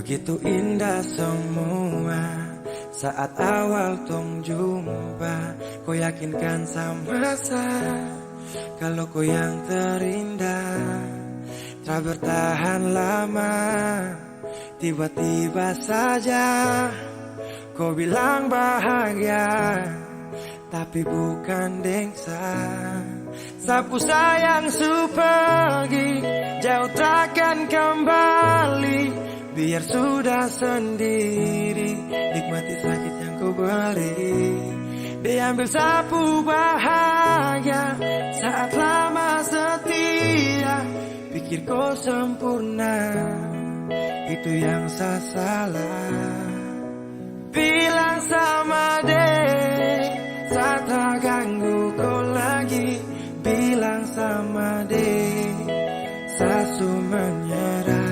Begitu indah semua saat awal tong jumpa. Kau yakinkan sama saya kalau kau yang terindah. Tak bertahan lama, tiba-tiba saja kau bilang bahagia, tapi bukan dengsa. Sapu sayang su pergi, jauh takkan kembali. Biar sudah sendiri, nikmati sakit yang kau beri. Diambil sapu bahagia saat lama setia. Pikir kau sempurna, itu yang saya salah. Bilang sama dek, saya tak ganggu kau lagi. Bilang sama dek, saya su menyerah.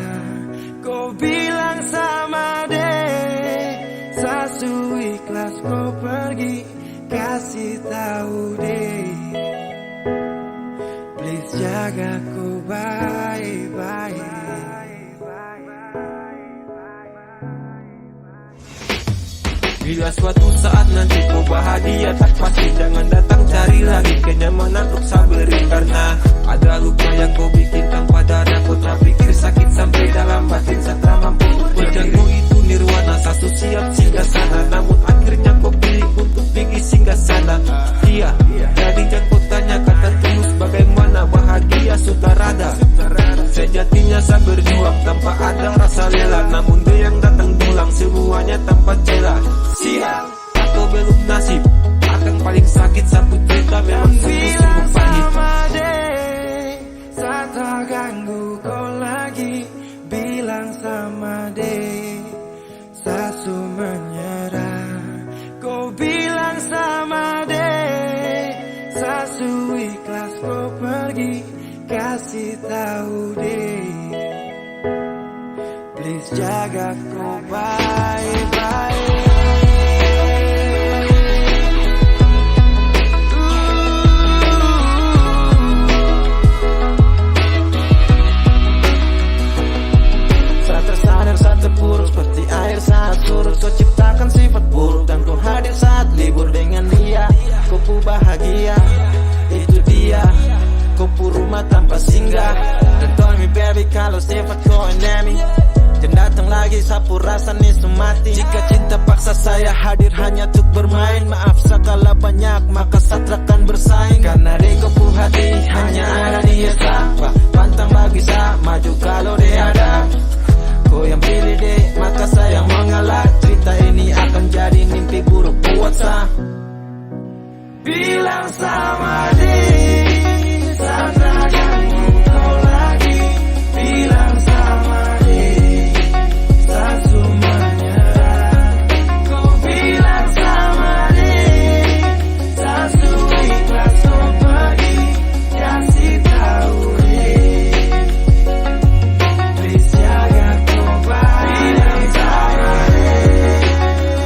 Kau bilang sama dek, saya su ikhlas kau pergi. Kasih tahu dek, please jaga ku baik-baik. Bila suatu saat nanti kau bahagia, tak pasti jangan datang cari lagi kenyamanan untuk saberi. Karena ada luka yang kau bikin tanpa darah. Kau tak pikir sakit sampai dalam batin, saya tak mampu berjanji itu nirwana. Satu siap singgah sana, namun akhirnya kau pilih untuk pergi singgah sana. Iya, jadi jangan kau tanya kata tulus bagaimana bahagia sutarada. Sejatinya saya berjuang tanpa ada rasa rela, namun dia yang datang pulang semuanya tanpa celah. Sial atau belum nasib, akan paling sakit satu cerita memang sungguh-sungguh pahit. Saya tak ganggu kau lagi. Bilang sama dek, saya su menyerah. Kau bilang sama dek, saya su ikhlas kau pergi. Kasih tahu dek, please jaga kau baik-baik. Terpuruk seperti air saat surut. Kau ciptakan sifat buruk dan kau hadir saat libur dengan dia. Kau pu bahagia, itu dia. Kau pu rumah tanpa singgah. Dan tell me baby kalau sifat kau endemi. Dan datang lagi sapu rasa nih mati. Jika cinta paksa saya hadir hanya untuk bermain. Maaf sekala banyak maka satrakan bersaing. Karena di kau pu hati hanya ada dia sapa. Pantang bagi saya maju kalau dia ada. Kau yang pilih deh, maka saya mengalah. Cerita ini akan jadi mimpi buruk buat saya. Bilang sama deh, saya tak ganggu kau lagi. Bilang sama deh, saya su menyerah. Kau bilang sama deh, saya su ikhlas kau pergi. Kasih tahu deh, please jaga kau baik. Bilang sama deh,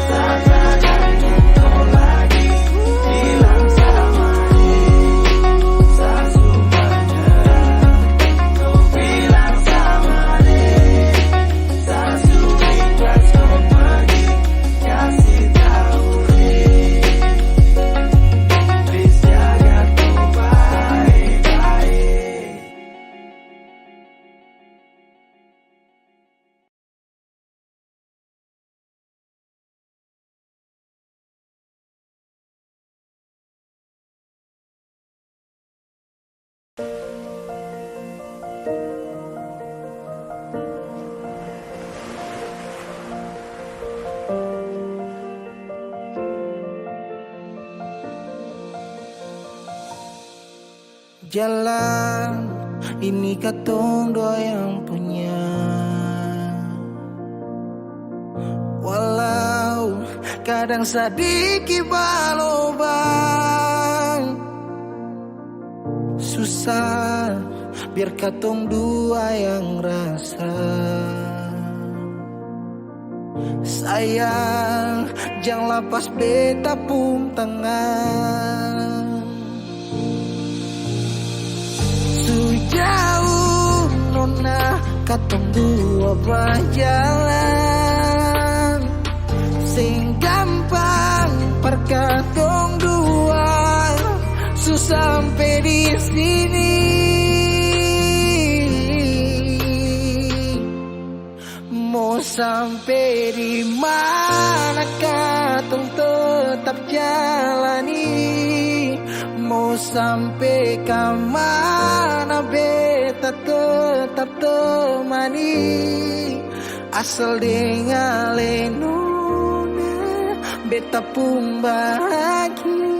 saya tak ganggu kau lagi. Bilang sama deh, saya su menyerah. Kau bilang sama deh, saya su ikhlas kau pergi. Kasih tahu deh, please jaga kau baik-baik. Jalan ini katong dua yang punya. Walau kadang sedikit balobang, susah biar katong dua yang rasa. Sayang jangan lepas beta pun tangan. Sujauh nona katong dua berjalan sing gampang perkatong dua susah sampai di sini. Mau sampai di mana katong tetap jalani, mau sampai ke mana beta tetap temani, asal dengan lenona beta pun bahagia.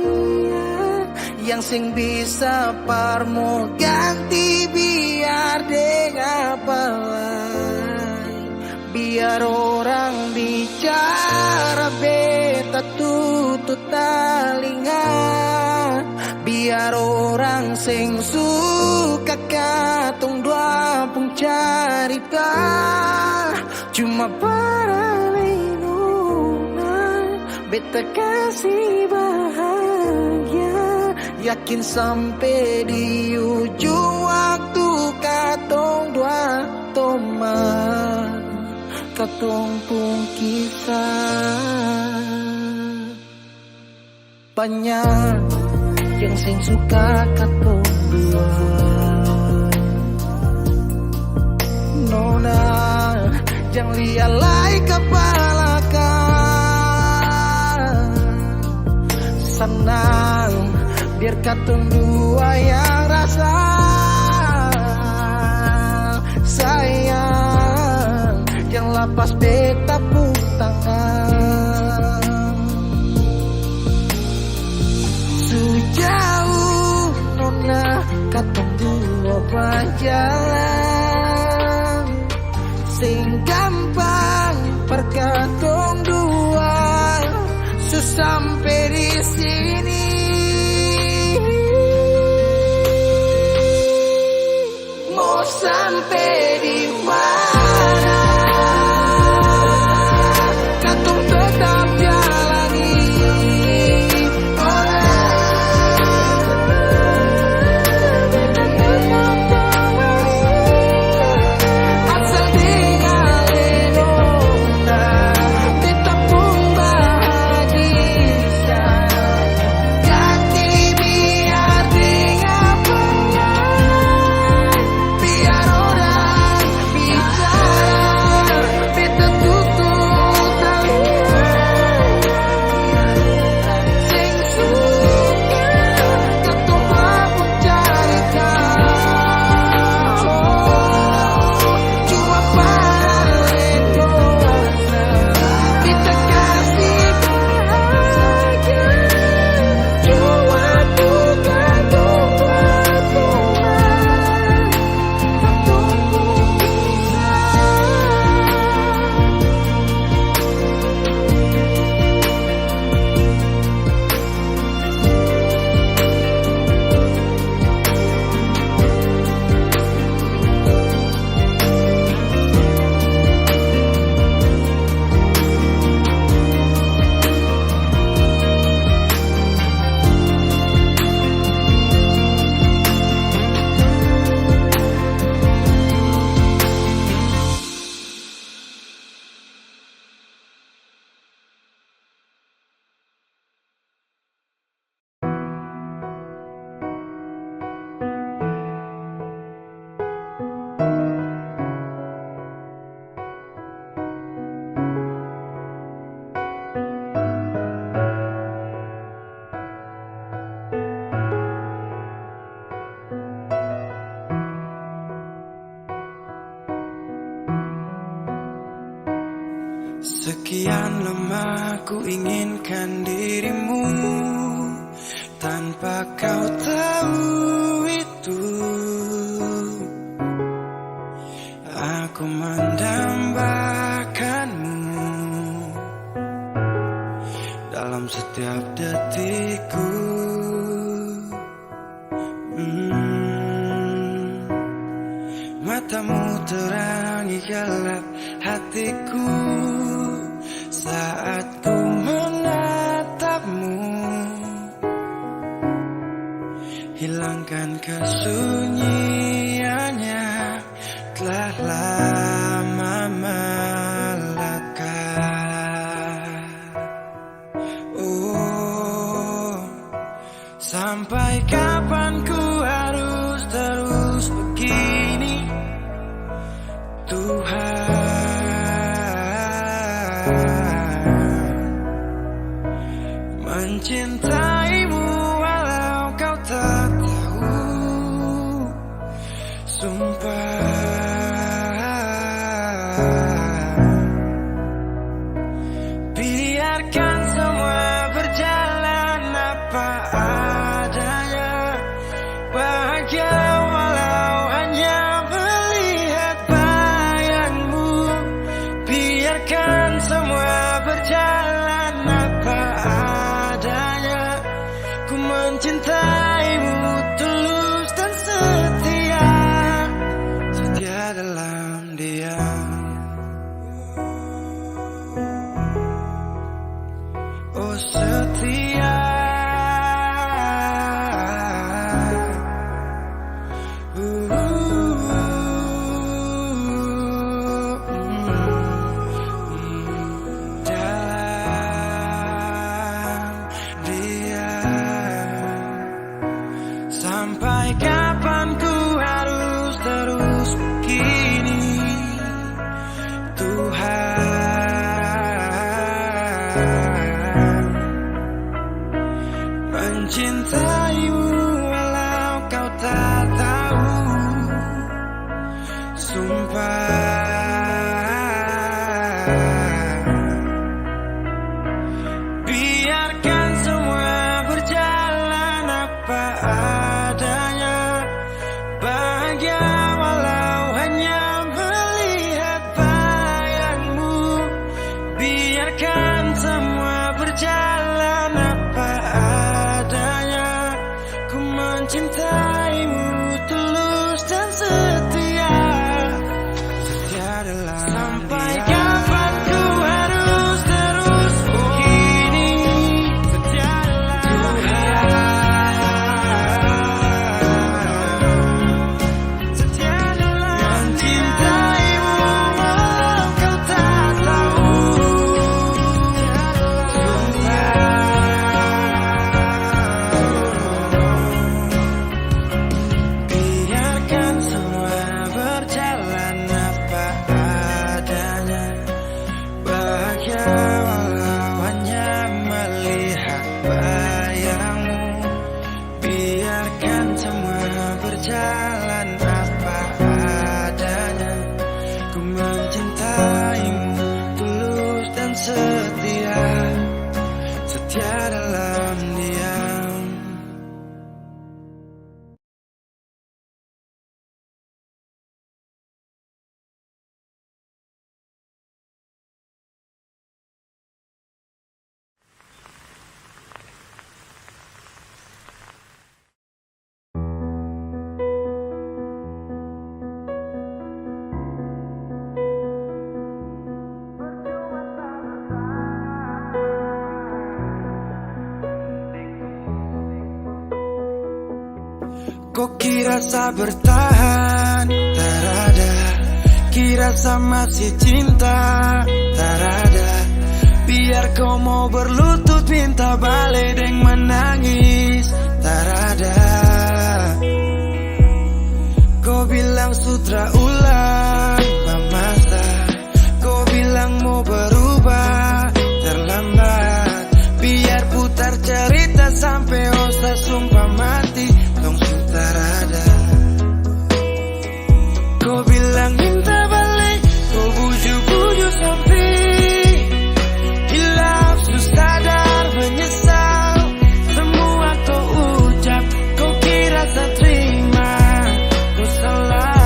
Yang sing bisa parmo ganti biar dengan apa, biar orang bicara beta tutup telinga, biar orang sing suka katong dua pun cerita cuma para lenona beta kasih bahagia. Yakin sampai di ujung waktu katong dua teman, katong pun kisah. Banyak yang sing suka katong dua, nona jangan lialai kepala kan. Senang biar katong dua yang rasa sayang, yang lapas beta pun tangan. Sejauh nona katong dua berjalan sing gampang perkatong dua susah sampai di sini. Mau sampai di mana katong tetap jalani, asal dengan lenona beta pun bahagia. Ganti biar dengan biar orang bicara beta tutup telinga, sing suka katong pun cerita cuma para lenona beta kasih bahagia. Cuma duka duka Tuhan katong pun Sekian lama ku inginkan dirimu tanpa kau tahu itu. Aku mendambakanmu dalam setiap detikku. Matamu terangi gelap hatiku saat ku menatapmu, hilangkan kesunyiannya telah lama melekat. Oh, sampai kapan ku harus terus begini, Tuhan. Mencintaimu walau kau tak tahu, sumpah. Biarkan semua berjalan apa adanya, bahagia walau hanya melihat bayangmu. Biarkan semua berjalan apa adanya, ku mencintaimu tulus dan setia, setia dalam diam. Oh setia, dalam diam. Sampai kapan ku harus terus begini, Tuhan. Mencintaimu walau kau tak tahu, sumpah. Biarkan semua berjalan apa adanya, bahagia walau hanya melihat bayangmu. Biarkan semua berjalan apa adanya, ku mencintaimu tulus dan setia, setia dalam. Sampai kapan ku harus terus begini, setia dalam Tuhan. Setia dalam mencintaimu walau kau tak tahu, biarkan semua berjalan apa adanya, bahagia walau hanya melihat bayangmu. Biarkan semua berjalan apa adanya, ku mencintaimu tulus dan setia, setia dalam diam. Kok kira sa bertahan, tak ada. Kira sa masih cinta, tak ada. Biar kau mau berlutut minta balik deng menangis, tak ada. Kau bilang sutra ulang masa, kau bilang mau berubah terlambat. Biar putar cerita sampai osa sumpah mati, dong sudah ada. Kau bilang minta balik, kau bujuk-bujuk sampai hilaf, susah sadar menyesal. Semua kau ucap, kau kira saya terima, kau salah.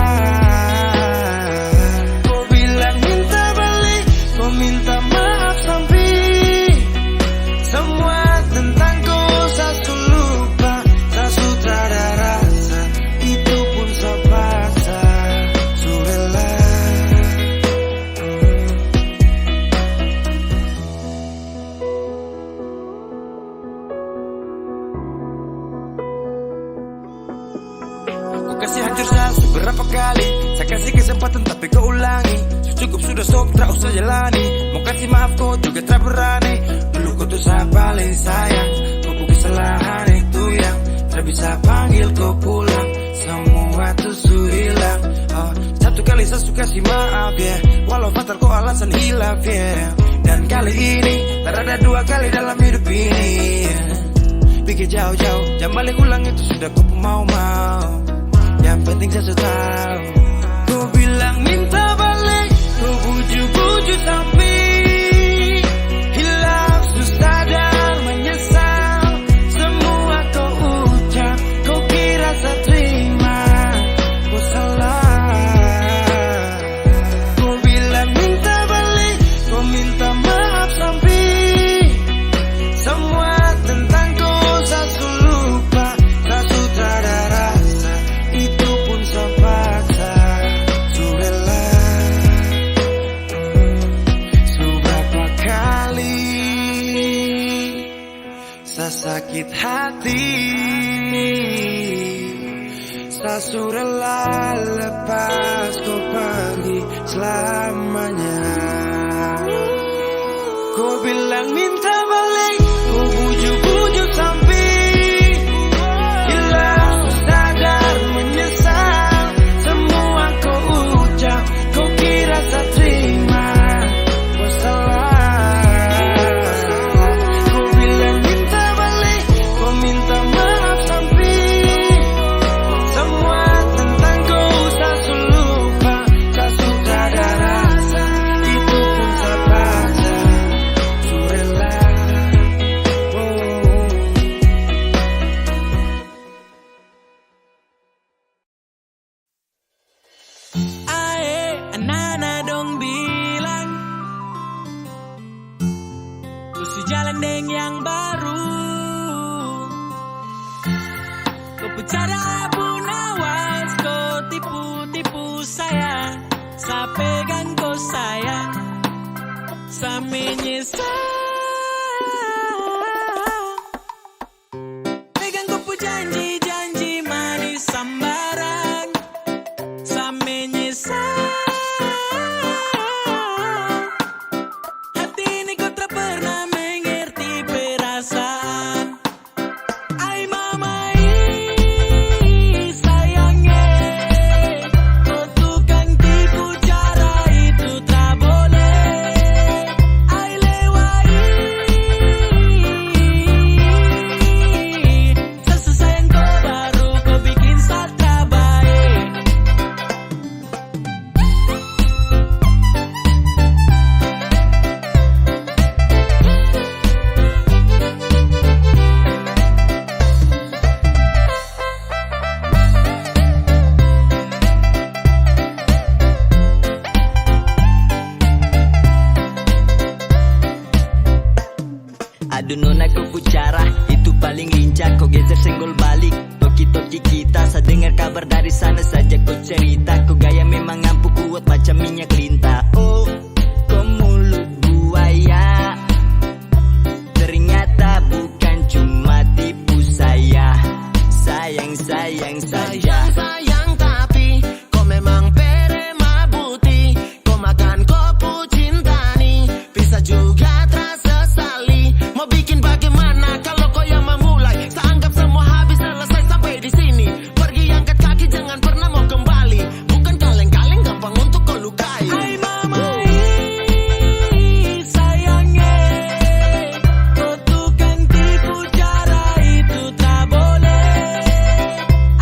Kau bilang minta balik, kau minta maaf sampai semua tentang kau saya lupa, saya sudah Ku kasih hancur beberapa kali. Saya kasih kesempatan tapi kau ulangi. Cukup sudah sok, tak usah jalani. Mau kasih maaf kau juga tak berani. Dulu kau tuh saya paling sayang. Kau bukan kesalahan itu yang tak bisa panggil kau pulang. Semua tuh hilang. Satu kali saya suka kasih maaf ya, walau fatal kau alasan hilaf ya. Dan kali ini tak ada dua kali dalam hidup ini ya. Pikir jauh-jauh, jam balik ulang itu sudah kau mau-mau. Yang penting saya sudah tahu. Kau bilang minta balik, kau bujuk-bujuk tapi hilaf, susah dan menyesal. Semua kau ucap, kau kira saya terima. Kau salah. Kau bilang minta balik, kau minta maaf sampai semua tentang kau saya lupa. Tak sudah ada rasa, itu pun sepaksa. Sudahlah, seberapa kali saya sakit hati. Saya sudahlah lepas kau pergi selamanya. Kau bilang minta balik, kau bujuk-bujuk sampai hilang, sadar menyesal. Semua kau ucap, kau kira saya terima. Kau salah. Kau bilang minta balik, kau minta maaf sampai semua tentang kau saya lupa. Tak sudah ada rasa, itu pun terpaksa. Sudahlah. Anak-anak dong bilang lu sejalan dengan yang baru. Kau bicara pun awas, kau tipu-tipu saya. Saya pegang kau sayang, saya menyesal. Pegang kau pu janji-janji manis sambaran. Saya menyesal. Hati ini kau tak pernah mengerti perasaan. Ay mamai, sayangnya kau tukang tipu, cara itu tak boleh. Ay lewai, sesayang kau baru kau bikin saya baik. Aduh nona kau bicara itu paling lincah. Kau geser senggol balik, toki-toki kita. Saya dengar kabar dari sana saja kau cerita. Kau gaya memang ampuh kuat macam minyak lintah. Oh, kau mulut buaya, ternyata bukan cuma tipu saya. Sayang saja. Sayang tapi kau memang perema buti. Kau makan kopu cinta nih, bisa juga terasa sali. Mau bikin bagaimana kalau kau yang memulai? Saya anggap semua habis selesai sampai di sini. Pergi angkat kaki jangan pernah mau kembali. Bukan kaleng-kaleng gampang untuk kau lukai. Ay mamai, sayangnya kau tukang tipu, cara itu tak boleh.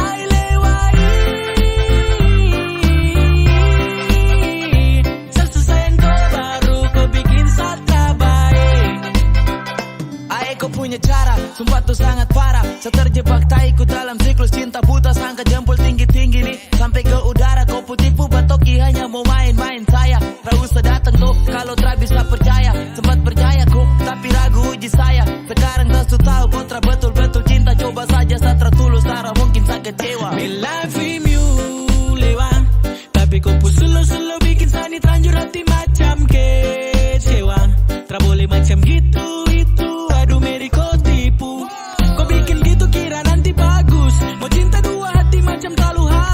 Ay lewai, sesayang kau baru kau bikin saya baik. Ae kau punya cara, sumpah tuh sangat parah. Saya terjebak taiku dalam siklus cinta buta. Sangka jempol tinggi-tinggi nih sampai ke udara. Kau putipu batoki hanya mau main-main saya. Tak usah datang tuh kalau tak bisa percaya. Sempat percaya kok tapi ragu uji saya. Sekarang tak su tahu kontra betul-betul cinta. Coba saja saya tertulus, tak mungkin saya kecewa. Me love you lewat, tapi kau pun selo-selo bikin sani terlanjur hati macam kecewa. Tak boleh macam gitu itu, aduh Mary kau tipu. Kau bikin gitu kira nanti bagus. Mau cinta dua hati macam terlalu halus.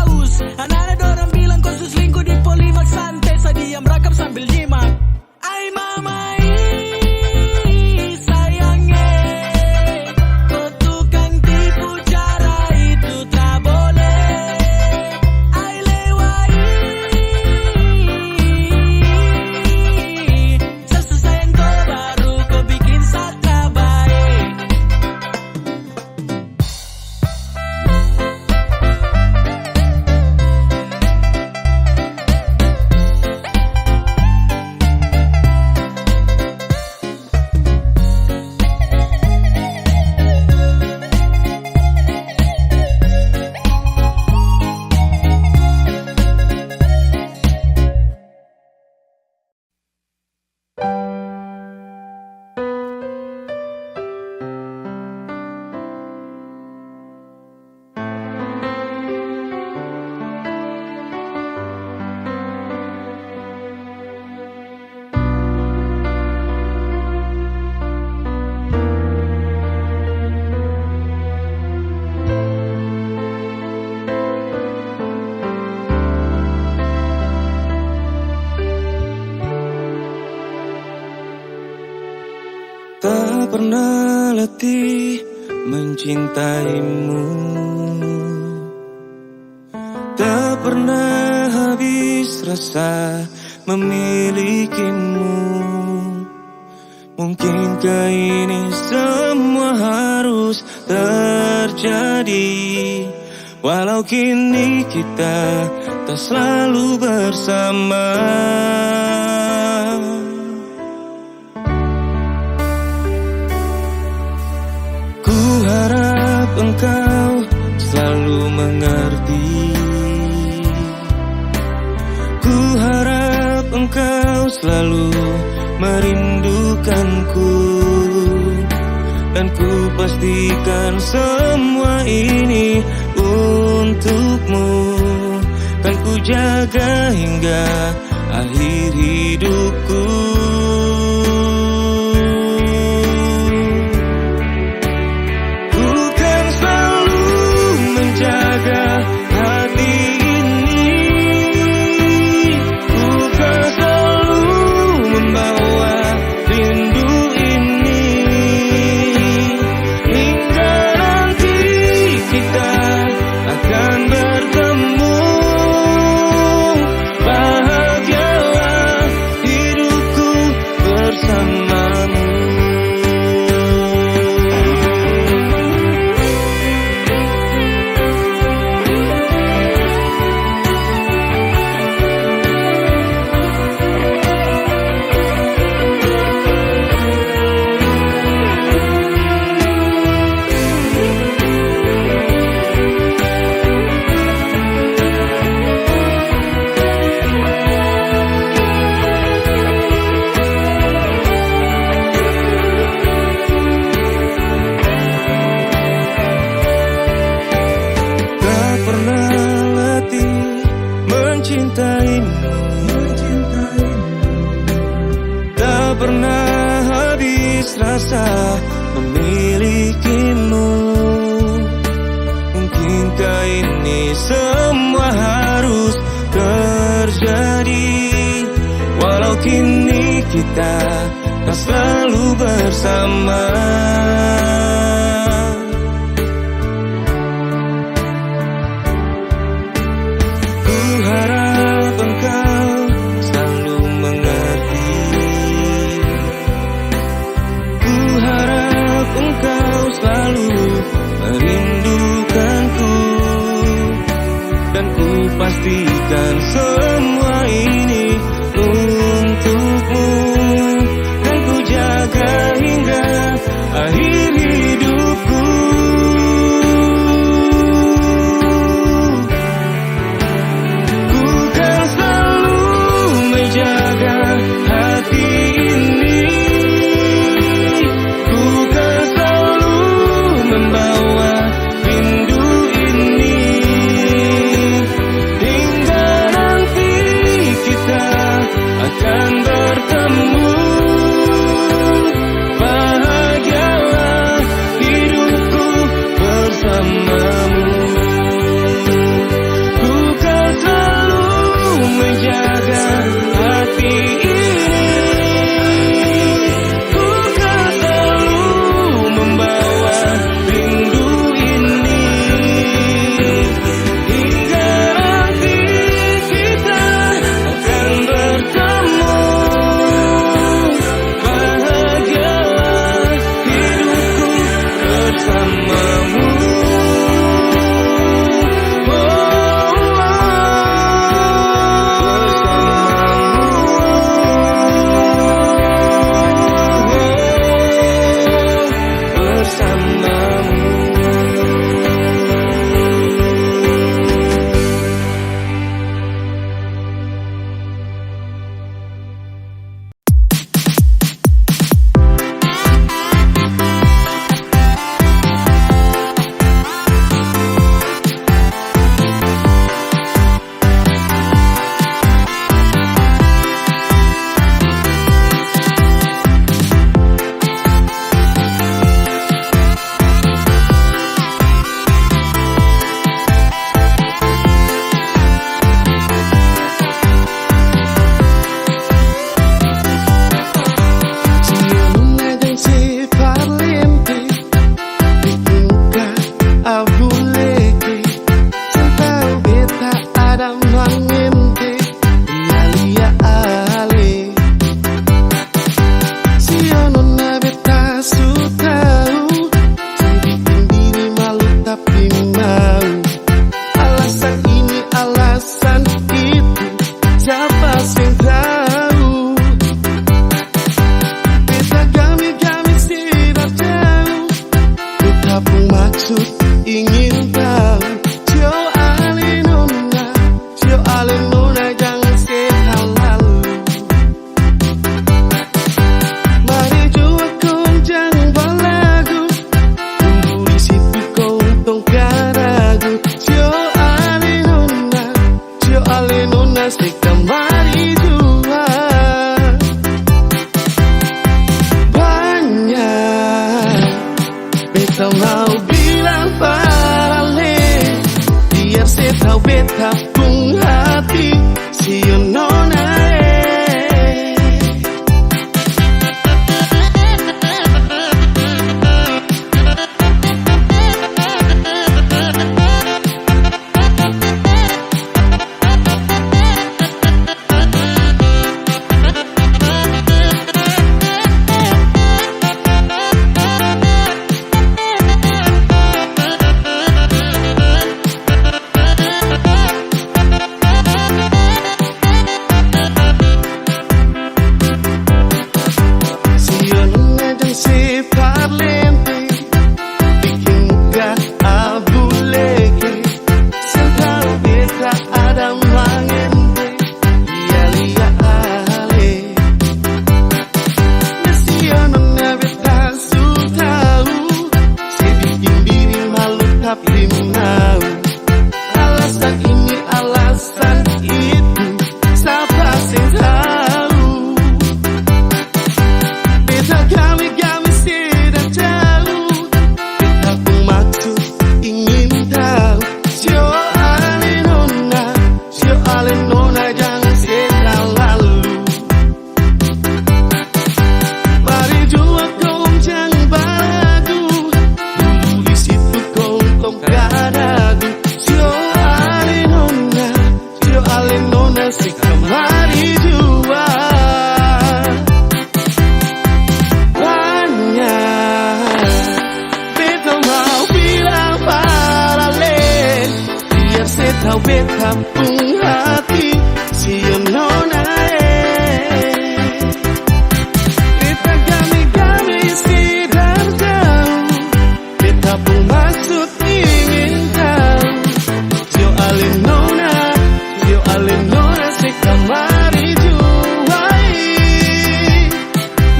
Tak pernah letih mencintaimu, tak pernah habis rasa memilikimu. Mungkinkah ini semua harus terjadi, walau kini kita tak selalu bersama. Ku harap engkau selalu mengerti, ku harap engkau selalu merindukanku, dan ku pastikan semua ini untukmu. Kan ku jaga hingga akhir hidupku. Ku kan selalu menjaga hati ini, ku kan selalu membawa rindu ini, hingga nanti kita akan bertemu. Bahagialah hidupku bersamamu. Tak pernah habis rasa memilikimu. Mungkinkah ini semua harus terjadi, walau kini kita tak selalu bersama. Pastikan semua ini untukmu, dan ku jaga hingga akhir ingin tahu. Cio ale nona jangan setan lalu. Mari jua goncang balagu, tunggu di situ kau untung karagu. Cio ale nona sekarang mari jua. Banyak beta mau bilang parale, biar saya tahu beta pun hati si nona. Tahu beta pun hati si nona. Beta game sedang jauh, beta pun maksud ingin tahu. Cio ale nona sekarang mari jua.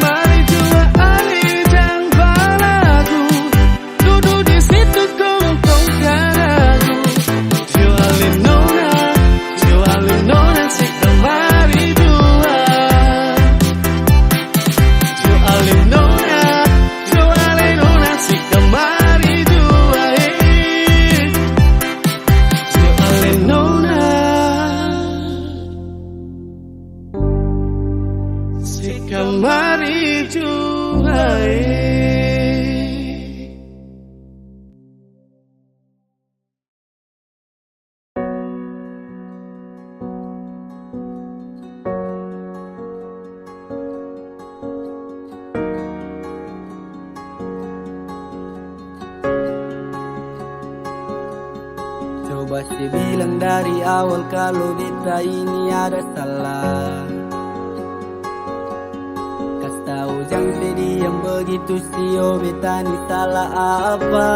Mari jua ale jang balagu, duduk di situ kongkong karagu. Cio ale nona sekarang mari jua. Cio ale nona sekarang mari jua. Cio ale nona sekarang mari jua. Coba saya bilang dari awal kalau beta ini ada salah. Kas tahu jangan diam begitu sio beta ni salah apa.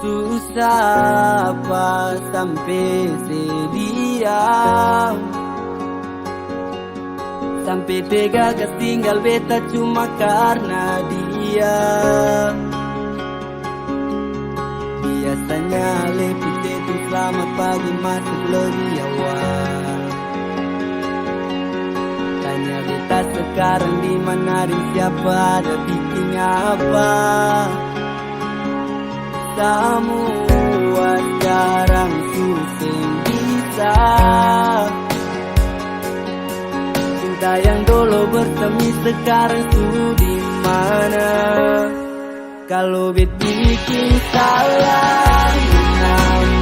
Susah apa sampai sediam, sampai tega ketinggal beta cuma karena dia. Biasanya lebih itu selamat pagi masuk lebih awal. Tanya beta sekarang di mana dan siapa ada bikin apa. Semua sekarang susah bisa. Cinta yang dulu bersemi sekarang sudah di mana? Kalau bikin salah,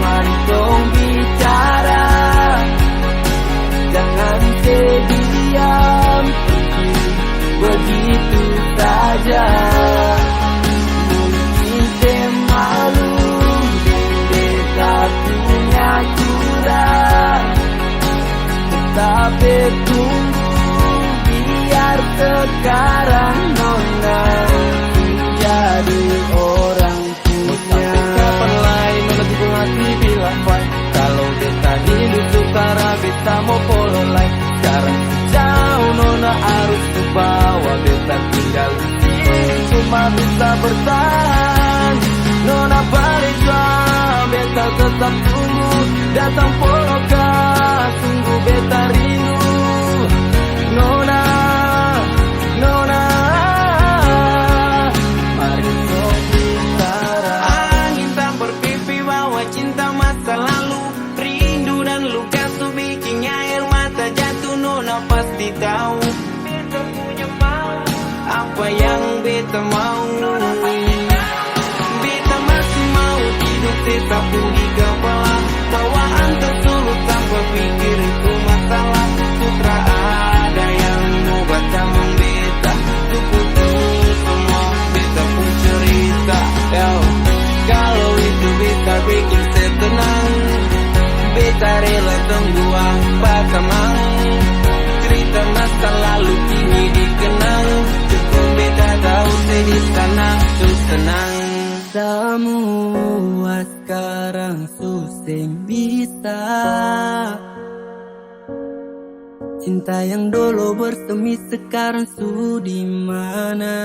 mari dong bicara. Jangan diam begitu saja. Mungkin malu, beta punya curang. Tapi tunggu biar sekarang nona jadi orang Nona balik jua, beta tetap tunggu. Datang poloka, tunggu beta rindu. Nona, Nona, mari bicara. Angin tak berpipi bawa cinta masa lalu. Rindu dan luka tuh bikin air mata jatuh. Nona pasti tahu beta punya mau, apa yang beta mau. Beta masih mau hidup tetap di kepala. Bawaan tersulut tanpa pikir itu masalah. Putra ada yang mau baca membeta. Tuh semua beta pun cerita. Yo, kalau itu beta bikin saya tenang. Beta rela tunggu apa kemang. Cerita masa lalu kini dikenang. Cukup beta tahu saya di sana tuh senang. Semua sekarang susah bisa. Cinta yang dulu bersemi sekarang di mana?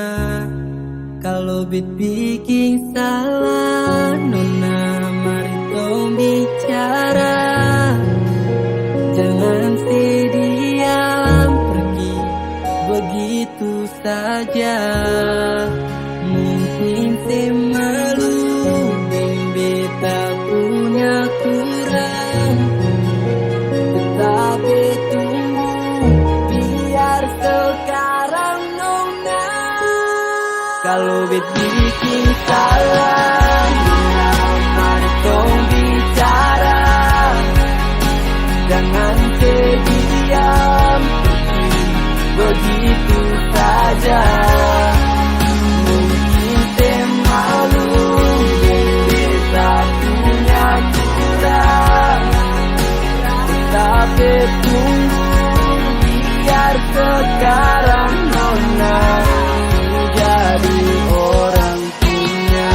Kalau bikin salah, Nona mari dong bicara. Jangan diam pergi begitu saja. Mungkin saya malu dan beta punya kurang. Tetapi tunggu biar sekarang Nona. Kalau bikin salah, Nona mari dong bicara. Jangan diam begitu saja. Mungkin saya malu beta punya kurang. Tapi tunggu biar sekarang Nona jadi orang punya.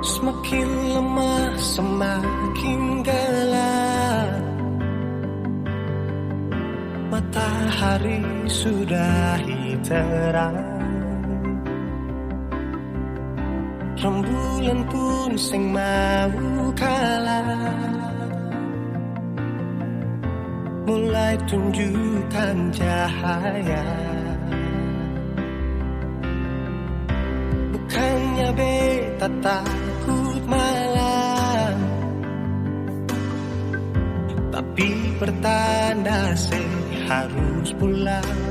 Semakin lemah, semakin gelap. Matahari sudah terang. Rembulan pun sing mau kalah. Mulai tunjukkan cahaya. Bukannya beta takut malam, tapi pertanda saya harus pulang.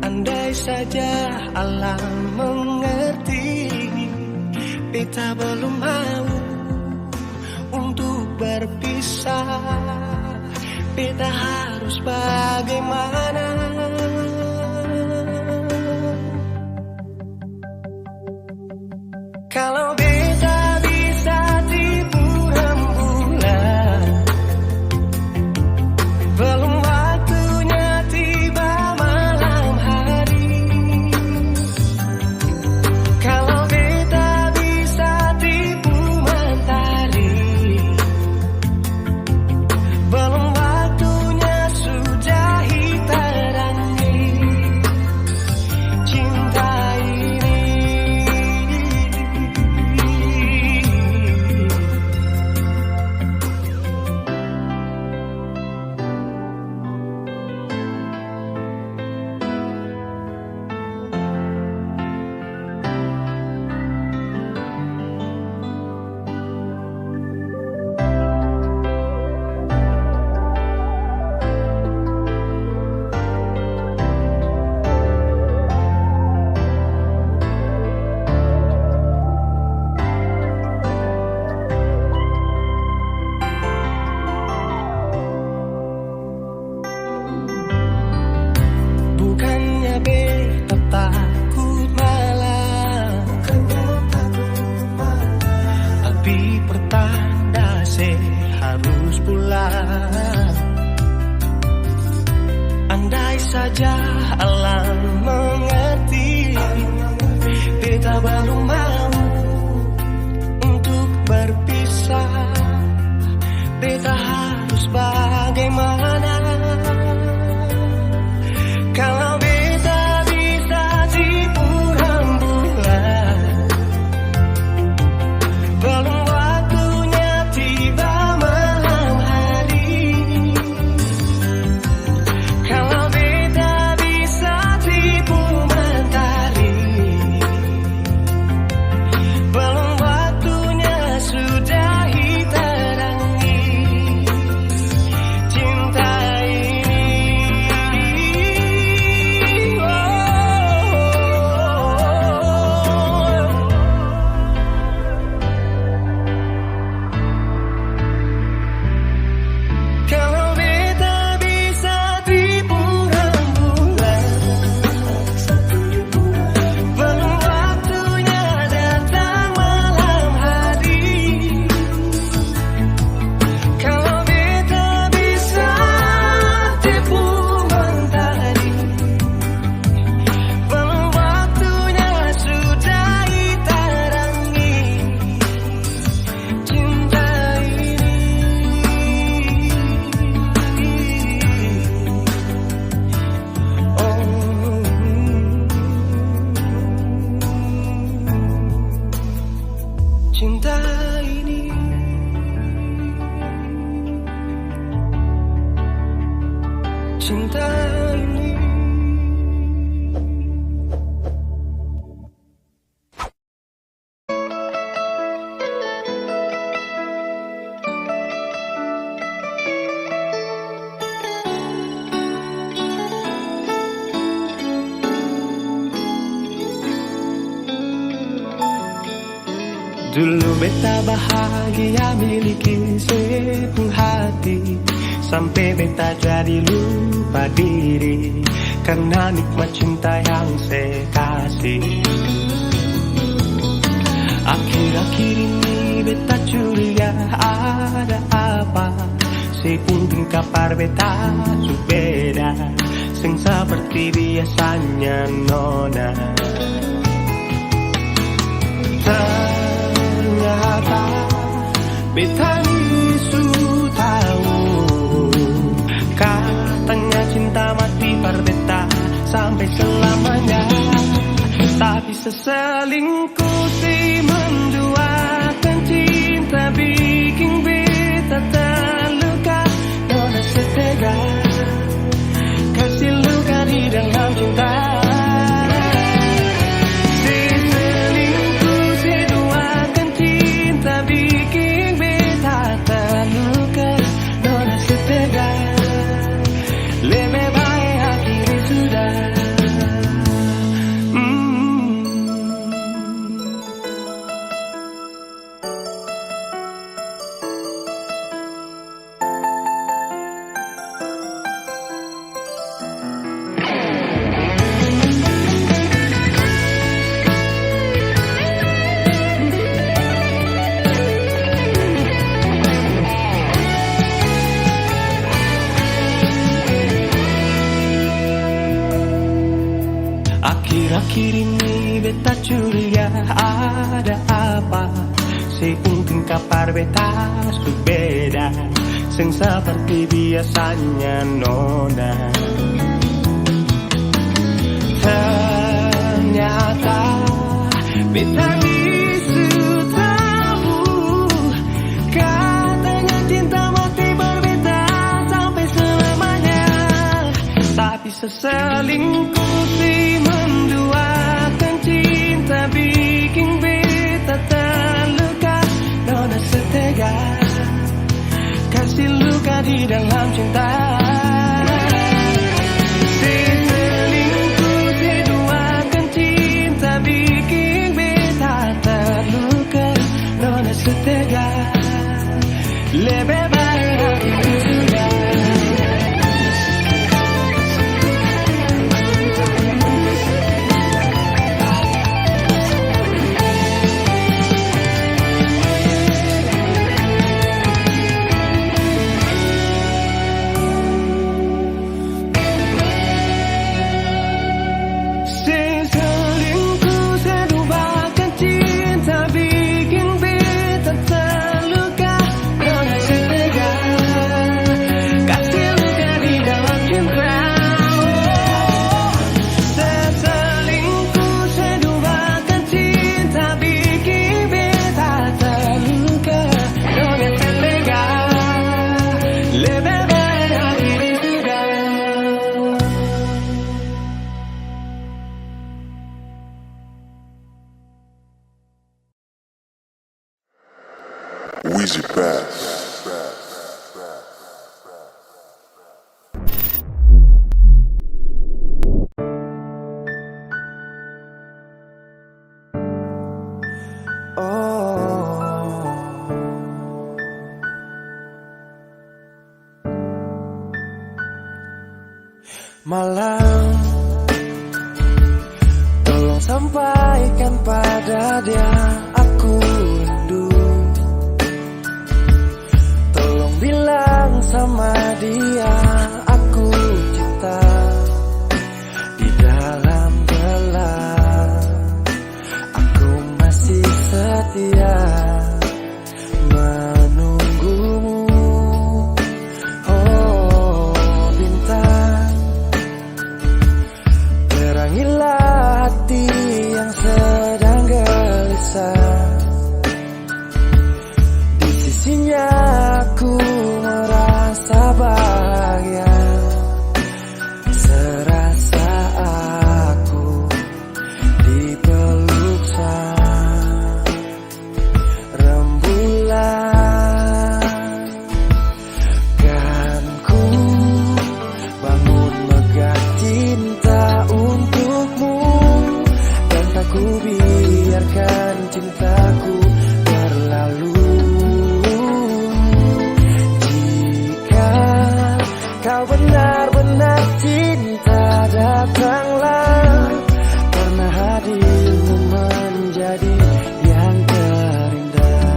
Andai saja alam mengerti, beta belum mau untuk berpisah. Beta harus bagaimana? Kalau beta bisa tipu rembulan, belum waktunya tiba malam hari. Kalau beta bisa tipu mentari, belum waktunya sudah hitam. saja alam mengerti. Beta belum mau untuk berpisah. Beta harus bagaimana? Kalau beta bisa tipu rembulan, belum waktunya tiba malam hari. Kalau beta bisa tipu mentari, belum waktunya sudahi terangi cinta ini. Kalau beta bisa tipu rembulan, belum waktunya datang malam hari. Kalau beta bisa tipu mentari, belum waktunya sudahi terangi cinta ini. Cinta ini, cinta ini. Dulu beta bahagia miliki sepenuh hati, sampai beta jadi lupa diri karena nikmat cinta yang saya kasih. Akhir-akhir ini beta curiga ada apa, sepunting kapar beta su beda, sing seperti biasanya nona. Ternyata beta ini su tahu, katanya cinta mati par beta sampai selamanya. Tapi seselingkuh si menduakan cinta bikin beta terluka. Nona setega kasih luka di dalam cinta. Akhir-akhir ini beta curiga ada apa, sepunting kapar beta su beda, sing seperti biasanya nona. Ternyata beta isu tahu, katanya cinta mati berbeda sampai selamanya. Tapi seselingkuh si menduakan cinta bikin beta terluka. Nona setega kasih luka di dalam cinta. Seselingkuh seduakan cinta bikin beta terluka. Nona setega lebih baik aku sudah. malam. Tolong sampaikan pada dia aku rindu. Tolong bilang sama dia aku cinta. Di dalam gelap aku masih setia menunggumu. Oh bintang, terangilah hati yang sedang gelisah. Di sisinya aku merasa bahagia. Serasa aku dipeluk sang rembulan. Kan ku bangun megah cinta untukmu, dan tak ku biarkan cintaku berlalu. Jika kau benar-benar cinta, datanglah, karena hadirmu menjadi yang terindah.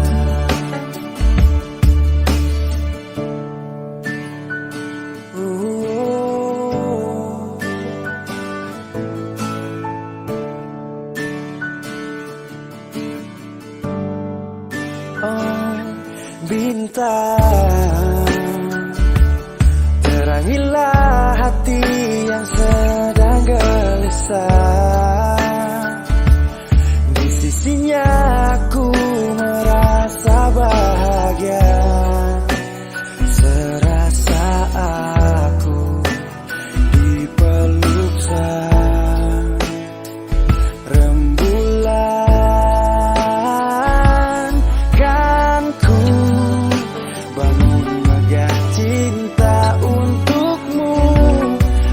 Oh bintang, terangilah hati yang sedang gelisah. Di sisinya aku merasa bahagia. Serasa aku dipeluk sang rembulan. Kan ku bangun megah cinta untukmu,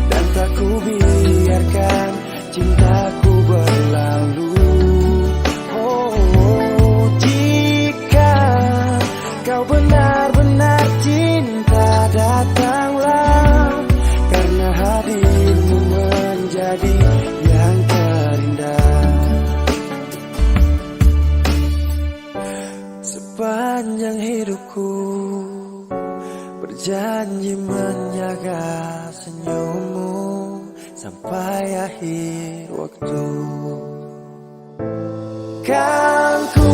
dan tak ku biarkan cintaku berlalu. Oh jika kau benar-benar cinta, datanglah, karena hadirmu menjadi yang terindah. Sepanjang hidupku berjanji menjaga senyummu sampai akhir waktu. Kan ku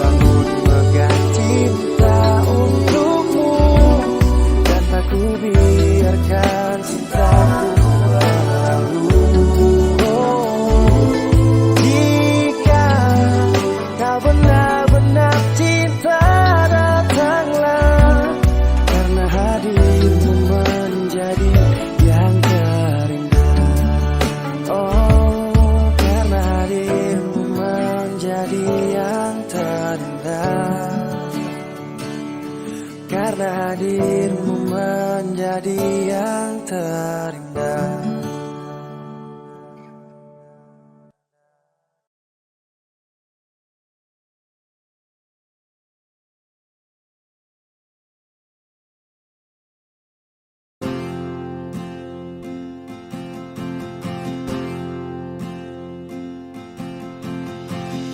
bangun megah cinta untukmu, dan tak ku biarkan cintaku berlalu. Jika kau benar-benar cinta, datanglah, karena hadirmu menjadi yang terindah. Oh karena hadirmu menjadi yang terindah. Karena hadirmu menjadi yang terindah.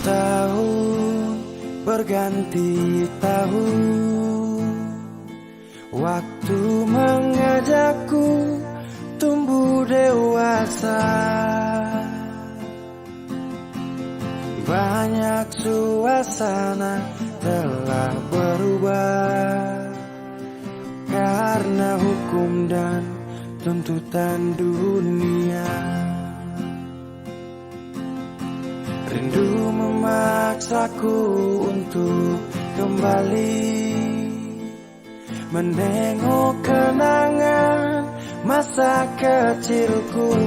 Tahun berganti tahun, waktu mengajakku tumbuh dewasa. Banyak suasana telah berubah karena hukum dan tuntutan dunia. Rindu memaksaku untuk kembali menengok kenangan masa kecilku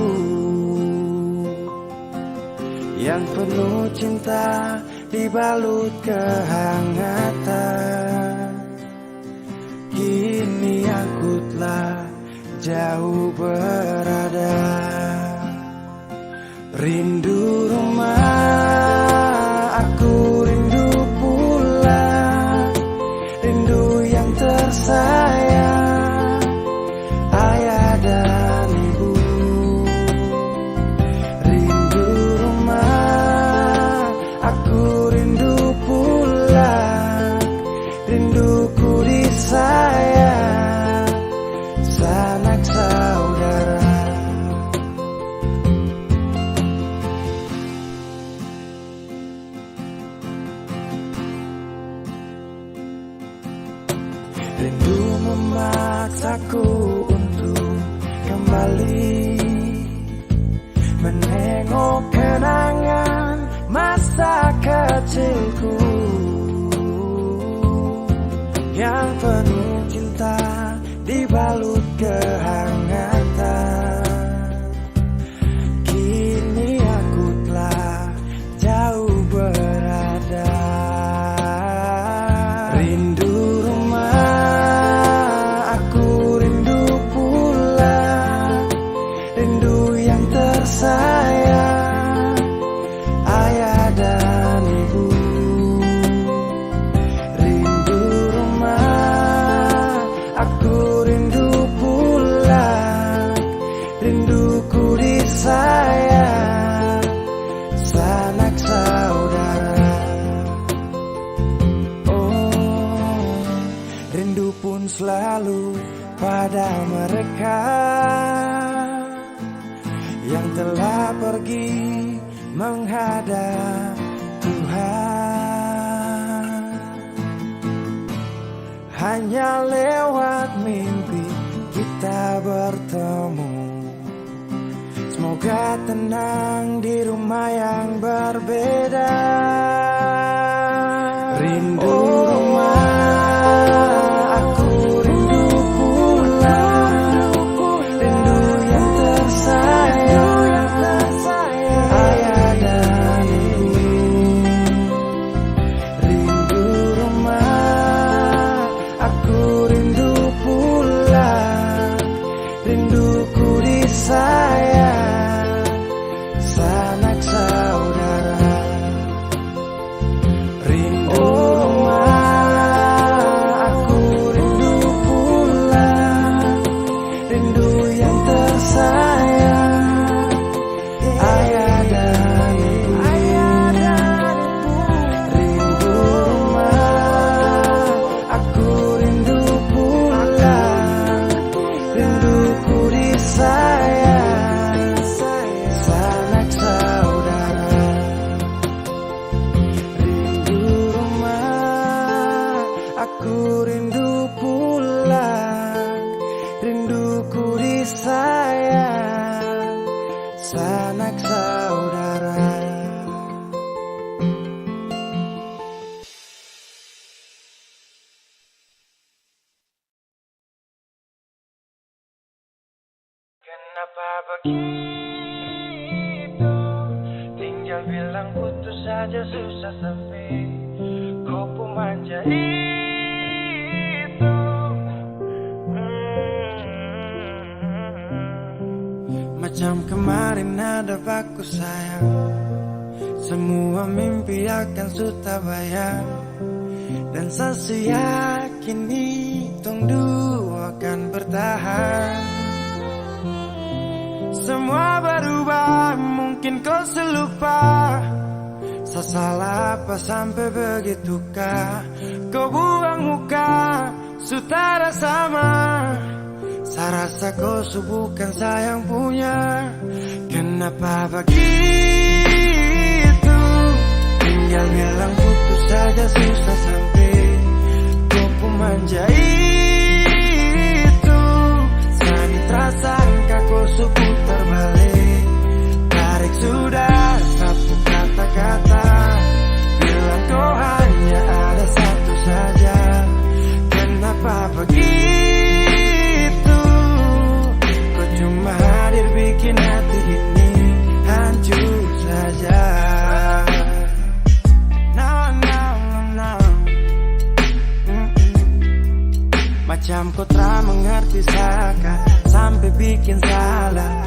yang penuh cinta dibalut kehangatan. Kini aku telah jauh berada. Rindu rumah, aku rindu pulang. Rindu yang tersayang, ayah dan aku untuk kembali menengok kenangan masa kecilku yang penuh cinta dibalut kehangatan. Kini aku telah jauh berada, rindu rumah, aku rindu pulang, rindu yang tersayang, ayah dan ibu. Rindu rumah, aku rindu pulang, rinduku disayang, sanak saudara. Oh, rindu pun selalu pada mereka yang telah pergi menghadap Tuhan. Hanya lewat mimpi kita bertemu. Semoga tenang di rumah yang berbeda. Rindu rumah, aku rindu pulang, rindu yang tersayang, ayah dan ibu. Rindu rumah, aku rindu pulang, rinduku disayang, sanak saudara. Rindu rumah, aku rindu pulang, rindu yang tersayang, ayah dan ibu. Rindu rumah, aku rindu pulang, rinduku disayang, sanak saudara. Rindu rumah, aku rindu pulang, rinduku disayang, sanak saudara. Kenapa begitu? Tinggal bilang putus saja susah sampai kau pun manja itu. Macam kemarin ada baku sayang, semua mimpi akan sudah bayang, dan saya yakin hitung dua akan bertahan. Semua berubah, mungkin kau selupa. Saya salah apa sampai begitukah? Kau buang muka, sutara sama. Saya rasa kau bukan sayang punya. Kenapa begitu? Tinggal bilang putus saja susah sampai kau pun manja itu. Sani terasa kau putar balik, tarik sudah sapu kata-kata, bilang kau hanya ada satu saja. Kenapa begitu? Kau cuma hadir bikin hati ini hancur saja. Macam kau tak mengerti saka, sampai bikin salah,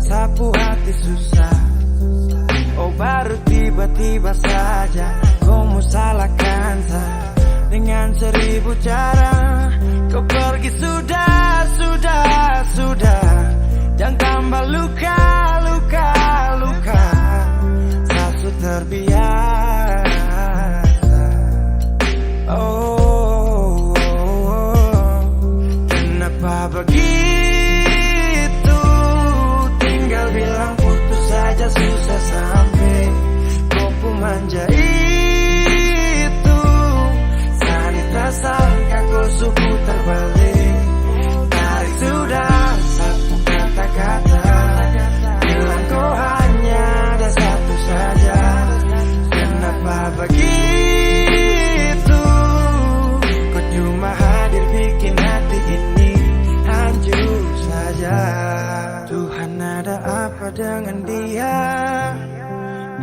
sapu hati susah. Oh baru tiba-tiba saja kau mau salahkan saya dengan 1000 cara. Kau pergi sudah, jangan tambah luka. Saya sudah terbiasa. Oh, kenapa begitu? Tinggal bilang putus saja susah sampai kau pun manja itu. Sani tak sangka kau suku terbalik, dengan dia,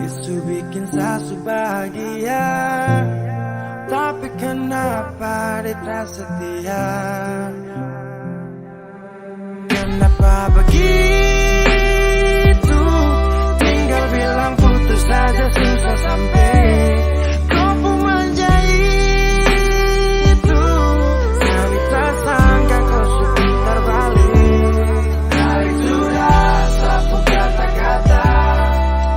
itu bikin sasu bahagia. Tapi kenapa dia tak setia? Kenapa begitu? Tinggal bilang putus saja susah sampai. Kau pun manja itu. Kami tak sangka kau sudah terbalik. Hari sudah sapu kata-kata,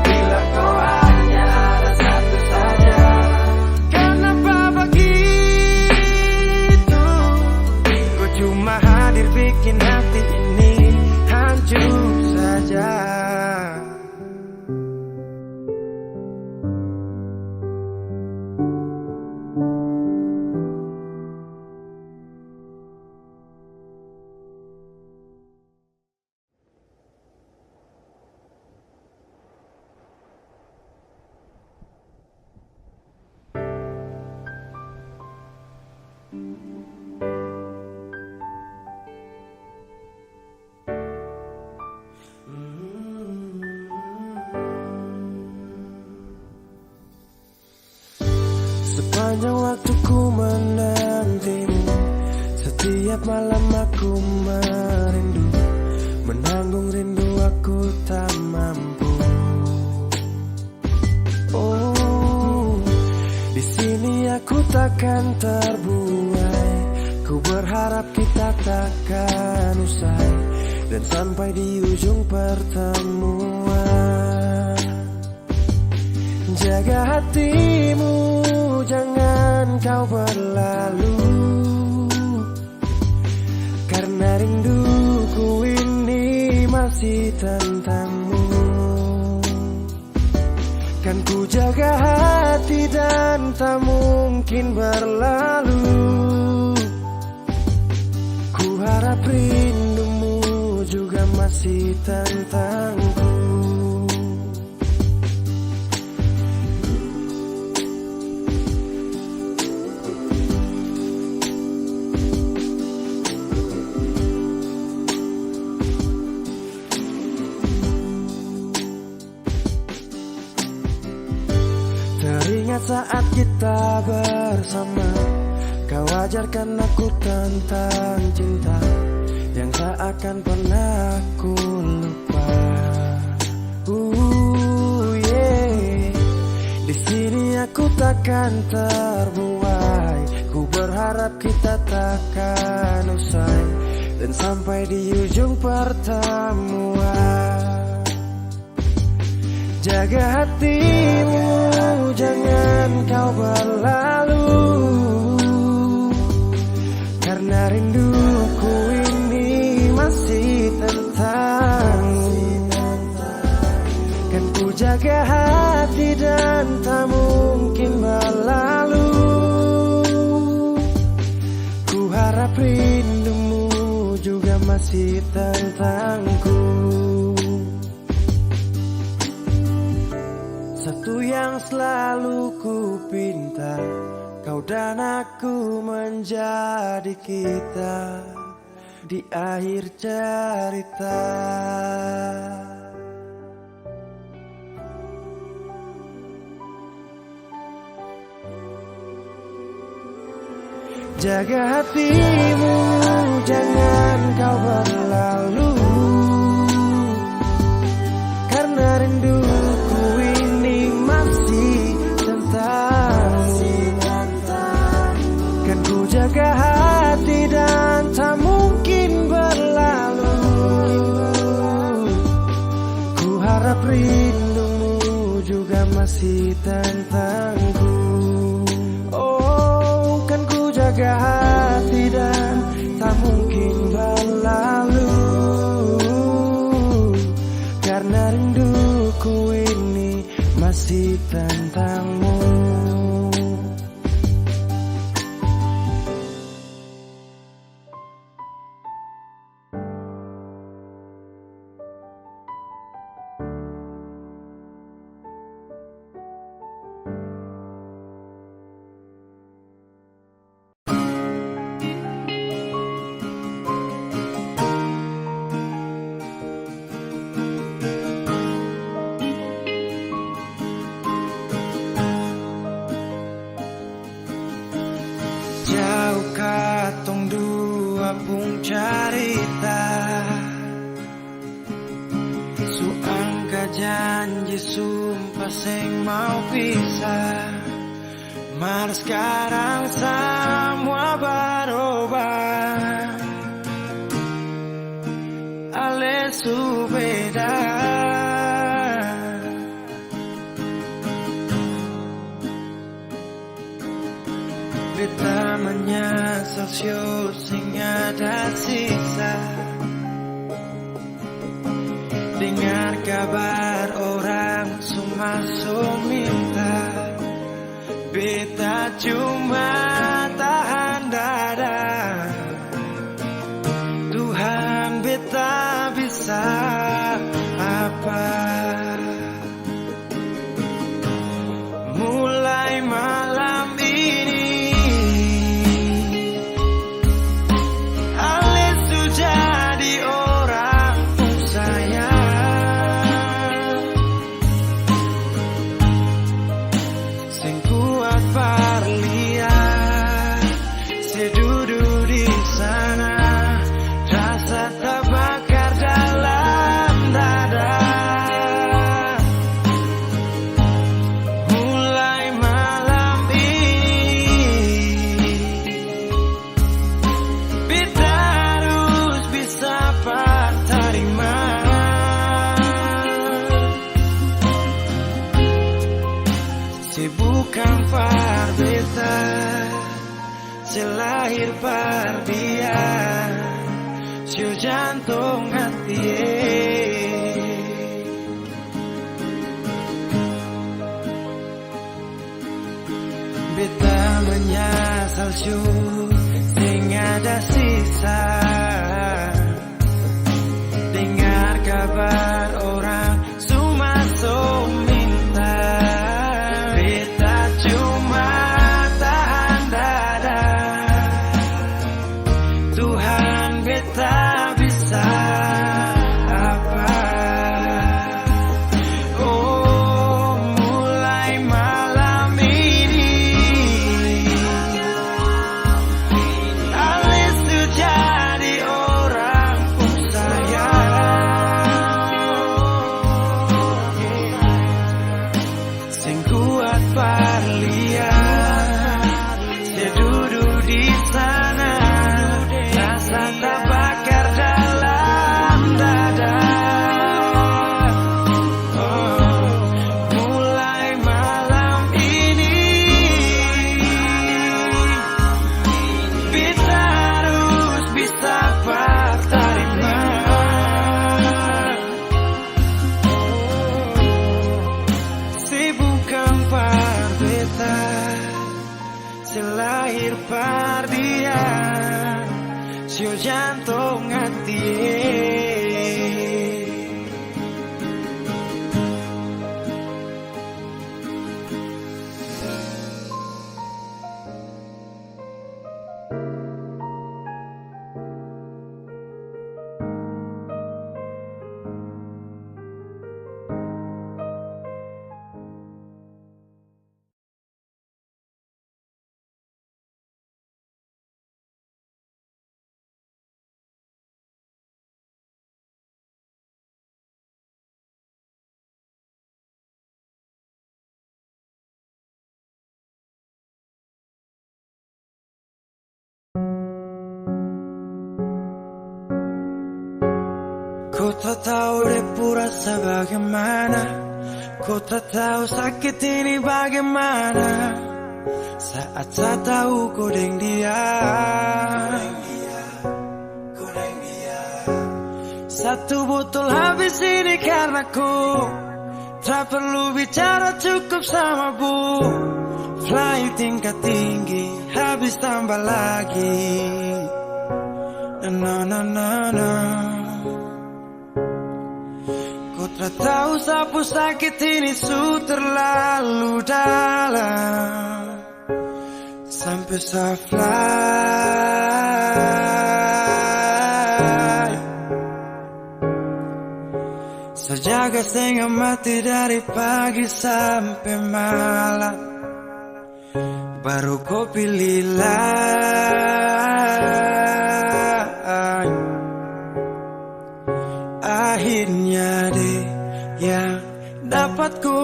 bila kau hanya ada satu saja. Kenapa begitu? Kau cuma hadir bikin hati ini hancur saja. Sepanjang waktu ku menantimu, setiap malam aku merindu, menanggung rindu aku tak mampu. Oh, di sini aku takkan terbuai. Ku berharap kita takkan usai dan sampai di ujung pertemuan. Jaga hatimu, jangan kau berlalu, karena rinduku ini masih tentangmu. Kan ku jaga hati dan tak mungkin berlalu. Ku harap rindumu juga masih tentangku. Teringat saat kita bersama, kau ajarkan aku tentang cinta yang tak akan pernah aku lupa. Yeah. Di sini aku takkan terbuai. Ku berharap kita takkan usai dan sampai di ujung pertemuan. Jaga hatimu, jangan kau berlalu, karena rinduku ini masih tentangmu. Kan ku jaga hati dan tak mungkin berlalu. Ku harap rindumu juga masih tentangku. Satu yang selalu ku pinta, kau dan aku menjadi kita di akhir cerita. Jaga hatimu, jangan kau berlalu, karena rinduku ini masih tentangmu. Kan ku jaga hati dan tak mungkin berlalu. Ku harap rindumu juga masih tentangku. Oh, kan ku jaga hati dan tak mungkin berlalu, karena rinduku ini masih tentangmu. janji sumpah sing mau pisah, malah sekarang semua berubah. Alesu beda. Beta menyesal sio sing ada sisa. Dengar kabar orang sumasuk minta, beta cuma tahan dada. Tuhan beta bisa apa? Mulai malam ini Alesu jadi orang sayang, sing kuat parlian, sedudu di sana, rasa terbakar dalam dada. Mulai malam ini beta harus bisa terima. Si bukan par beta, si lahir par dia, si jantung hati. Beta menyesal syu sing ada sisa. Dengar kabar orang sumasuk minta, beta cuma tahan dada. Tuhan beta bisa apa? Oh, mulai malam ini Alesu jadi orang sayang, sing kuat parlian, sedudu di sana, rasa terbakar dalam dada. Oh, mulai malam ini beta harus bisa terima. Si bukan par beta, si lahir par dia, si jantung hati. Ku tak tahu depu rasa bagaimana, ku tak tahu sakit ini bagaimana. Saat saya tahu ku deng dia, satu botol habis ini karena ku tak perlu bicara, cukup sama bu. Fly tingkat tinggi, habis tambah lagi. Na na na na. Ku tak tahu sapu sakit ini su terlalu dalam, sampai saya fly. Sejaga setengah mati dari pagi sampai malam, baru kau pilihlah. Akhirnya deh yang dapatku.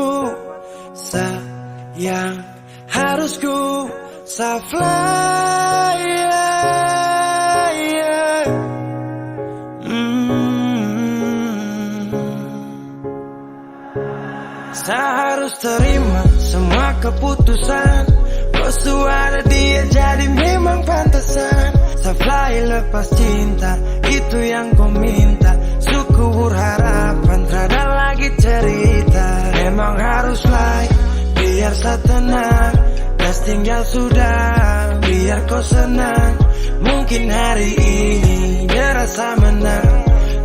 Sayang harusku sa fly, Saya harus terima semua keputusan. Bosu ada dia jadi memang pantasan. Saya fly lepas cinta, itu yang kau minta. Syukur harapan, terada lagi cerita. Memang harus fly, biar saya tenang. Gas tinggal sudah, biar kau senang. Mungkin hari ini dirasa menang.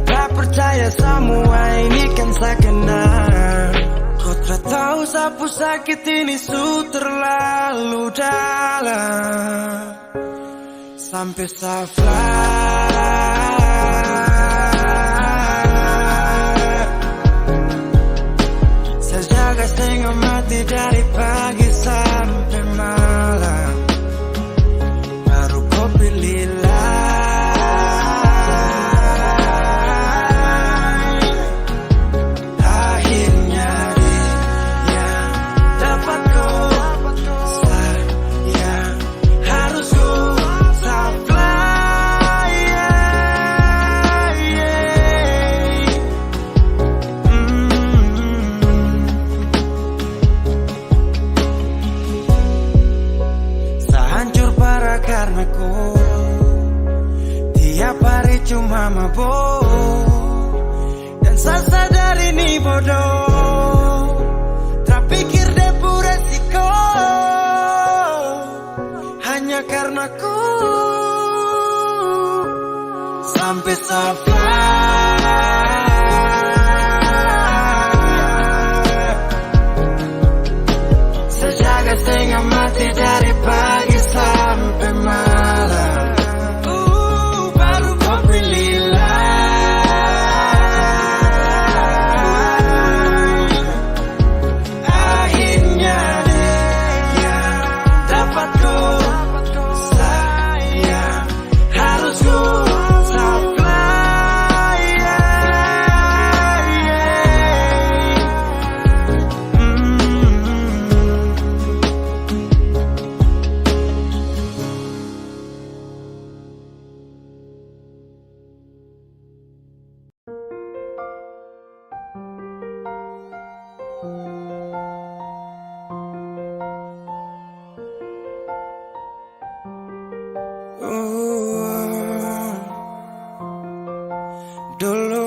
Tak percaya semua ini kan saya kenal. Kau tak tahu sapu sakit ini su terlalu dalam. Sampai saya fly, saya jaga setengah mati dari pagi sampai malam. Baru kau pilih tiap hari cuma mabuk. Dan saya sadar ini bodoh. Tak pikir depu resiko. Hanya karena ku sampai saya fly. Saya jaga setengah mati dari pagi sampai malam. Dulu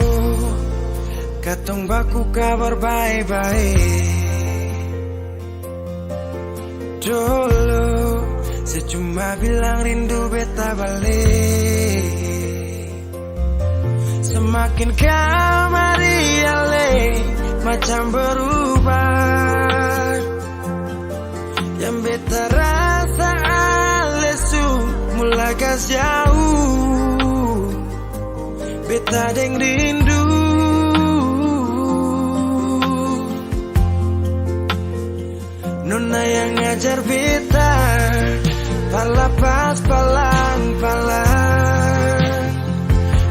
katong baku kabar baik-baik. Dulu saya cuma bilang rindu beta balik. Semakin kamari ale macam berubah. Yang beta rasa alesu mulai gas jauh. Beta deng rindu. Nona yang ngajar beta palapas palang-palang.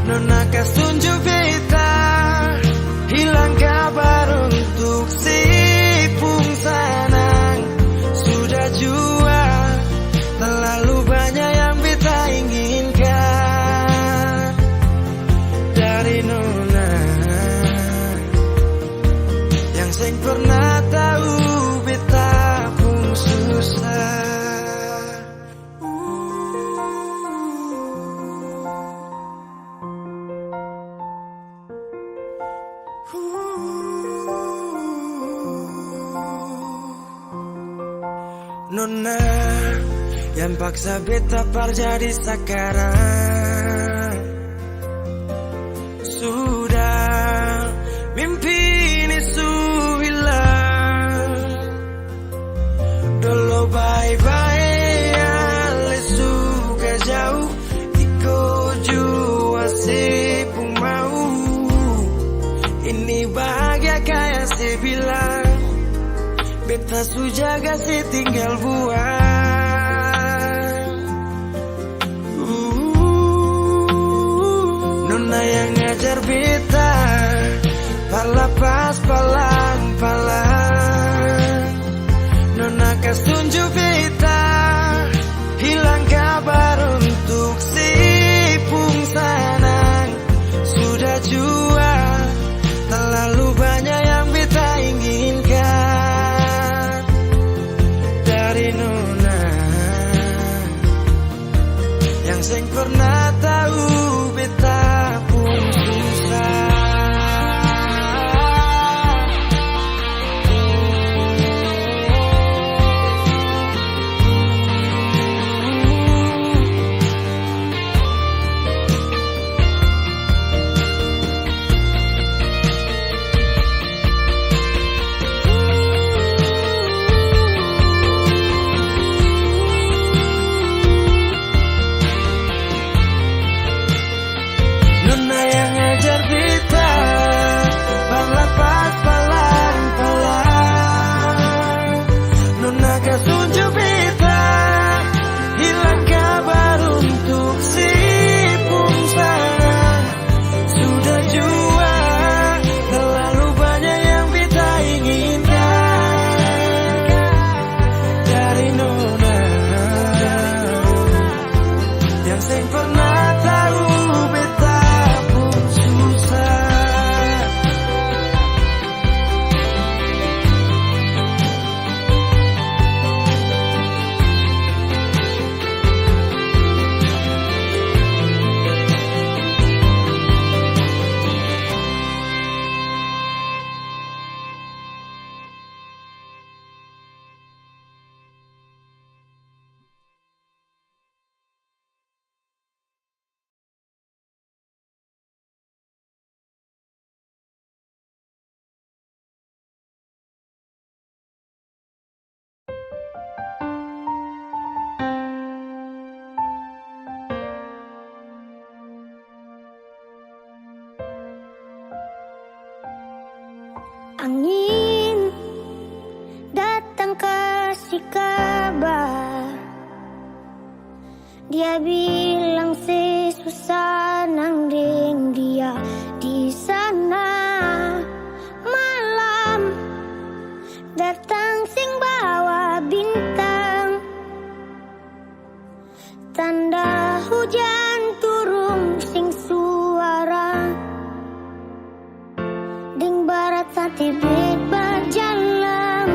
Nona kas tunjuk beta hilang kabar untuk si pungsanang. Sudah jua terlalu banyak yang beta inginkan dari Nona yang seng pernah tahu beta pun susah. Nona yang paksa beta par jadi sekarang. Sudah mimpi ini su hilang. Dulu bye-bye ale suka jauh. Iko jua sepung mau. Ini bahagia kayak saya bilang. Beta su jaga si tinggal buang. Nona yang ngajar beta palapas palang-palang. kesunjuk beta, hilang kabar untuk si pungsanang. Sudah jua, terlalu banyak yang beta inginkan dari nona, yang seng pernah tahu beta pun susah. Nona yang ngajar beta, berlepas pelan-pelan. Nona kesunjuk beta, hilang kabar untuk si pungsangan. Sudah jua, terlalu banyak yang beta inginkan dari nona, yang seng pernah tahu beta pun susah. Angin datang kasih kabar, dia bilang sesusah nang deng dia di sana. Malam datang sing bawa bintang, tanda hujan turun sing suara. Ding barat sate bet berjalan,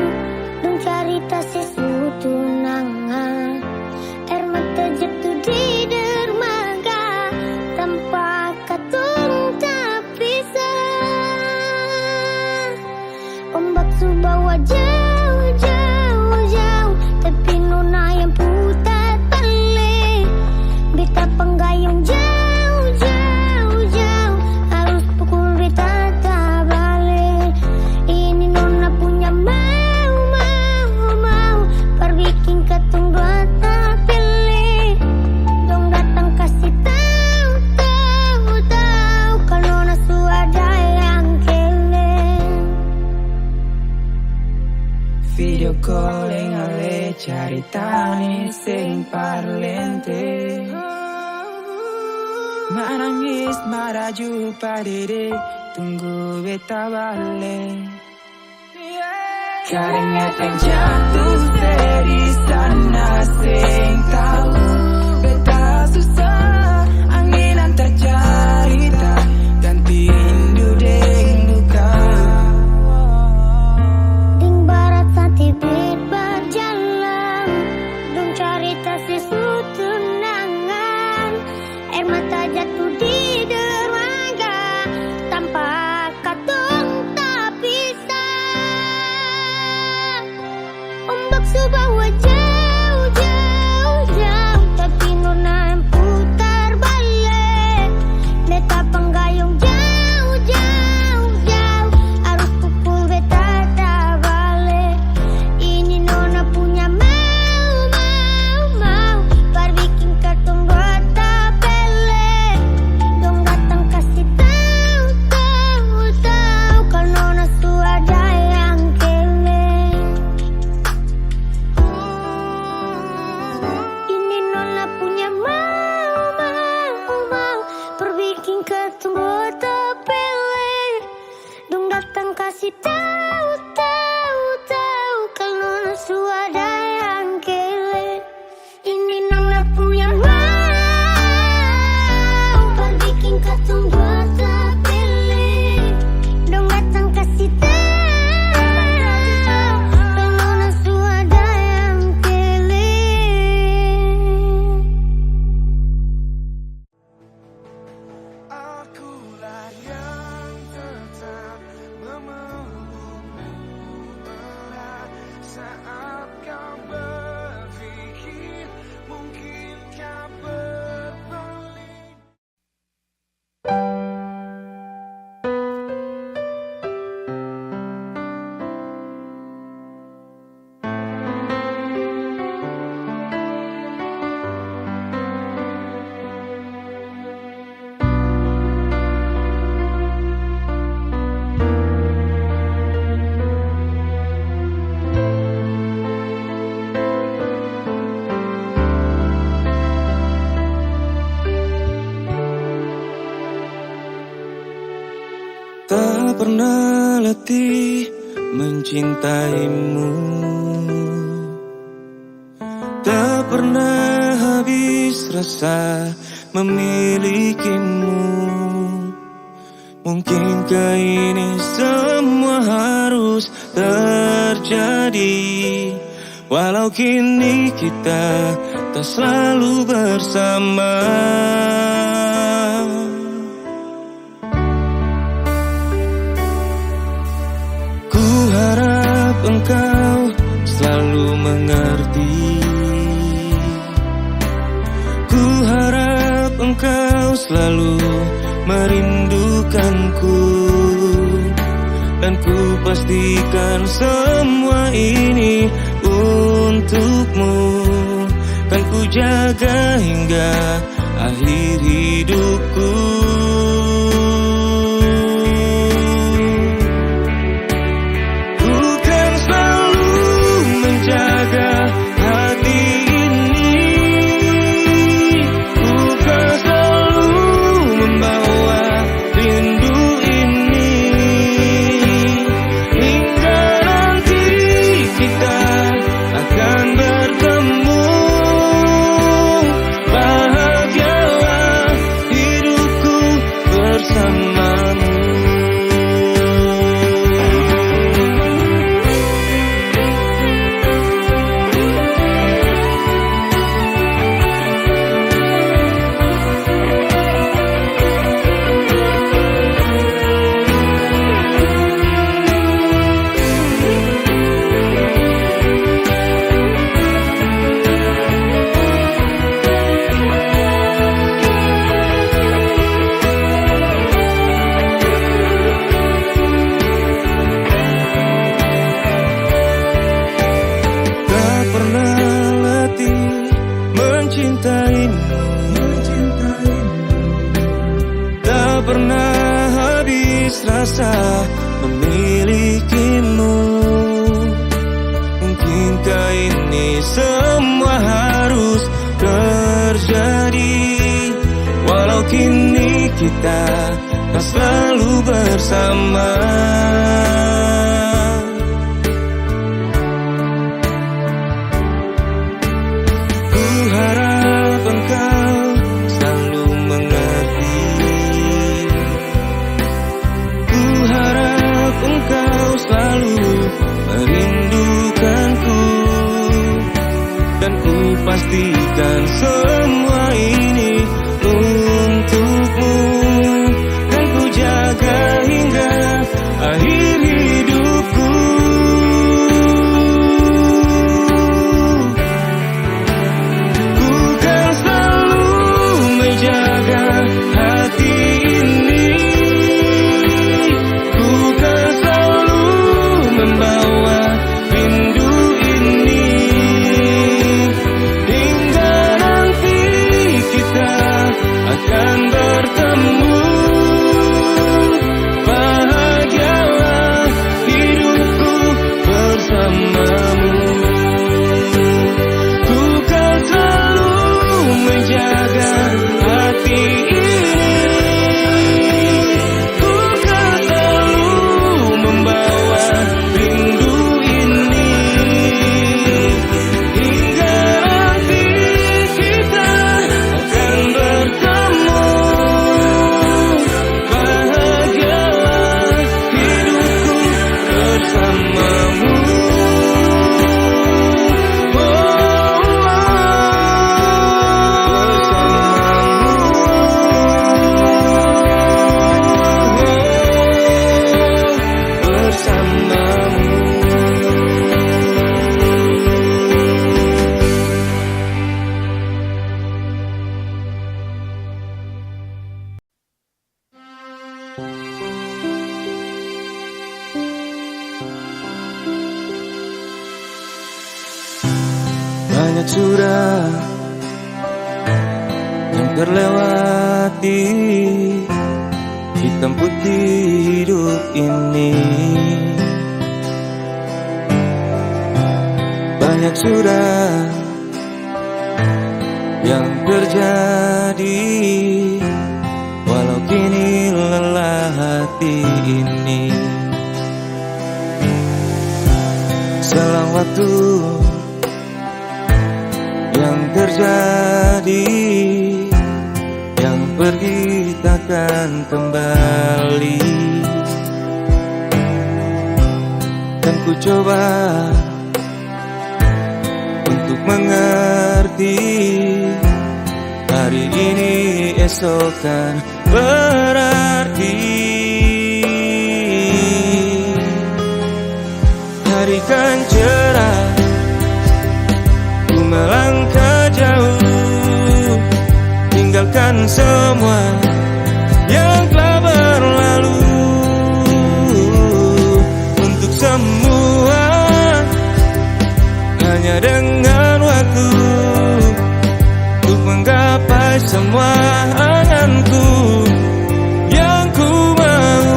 dong cerita sesuatu nangan. Air mata jatuh di dermaga, tanpa katung tak pisah. Ombak subawa jauh, jauh, jauh, tapi nona yang putar balik. Beta penggayung jauh, jauh, jauh, harus pukul beta tak balik. Ini nona punya mau, mau, mau, perbikin ketung dua tak pilih. Dong datang kasih tahu, tahu, tahu, kalau nona suada yang keleng. Video calling ale caritani sing parlente, menangis marah jumpa dede, tunggu beta balik. Keringat yang jatuh dari sana sing tahu beta susah, angin antar cerita, ganti rindu deng luka. Ding barat sate bet berjalan, dong cerita sesuatu nangan. Air mata jatuh di dermaga, tanpa katung tak pisah. Ombak subawa jauh, jauh, jauh, tapi nona yang putar balik. Beta penggayung jauh, jauh, jauh, harus pukul beta tak balik. Ini nona punya mau, mau, mau, perbikin ketung dua tak pelek. Dong datang kasih tahu, tahu, tahu, kalau nona suada yang keleng. Ini nona punya mau, mau, mau, perbikin ketung dua tak pelek. Dong datang kasih tahu, tahu, tahu, kalau nona suada Tak pernah letih mencintaimu, tak pernah habis rasa memilikimu. Mungkinkah ini semua harus terjadi, walau kini kita tak selalu bersama. Ku harap engkau selalu mengerti, ku harap engkau selalu merindukanku, dan ku pastikan semua ini untukmu. Kan ku jaga hingga akhir hidupku. Ku kan selalu menjaga hati ini, ku kan selalu membawa rindu ini, hingga nanti kita akan bertemu. Bahagialah hidupku bersamamu. Tak pernah habis rasa memilikimu. Mungkinkah ini semua harus terjadi, walau kini kita tak selalu bersama. Ku harap engkau selalu mengerti, ku harap engkau selalu merindukanku, dan ku pastikan semua ini untukmu. Dan ku jaga hingga akhir hidupku. Ku kan selalu menjaga hati ini, ku kan selalu membawa rindu ini, hingga nanti kita akan bertemu. Bahagialah hidupku bersamamu. Ku kan selalu menjaga hati ini, ku kan selalu membawa rindu ini, hingga nanti kita akan bertemu. Bahagialah hidupku bersamamu. Banyak sudah yang terlewati, hitam putih hidup ini. Banyak sudah yang terjadi, walau kini lelah hati. hati ini. Selang waktu yang terjadi, yang pergi takkan kembali. Dan ku coba untuk mengerti, hari ini esok kan berarti. Hari kan cerah, ku melangkah jauh, tinggalkan semua yang telah berlalu. Untuk semua hanya dengan waktu, untuk menggapai semua anganku yang ku mau.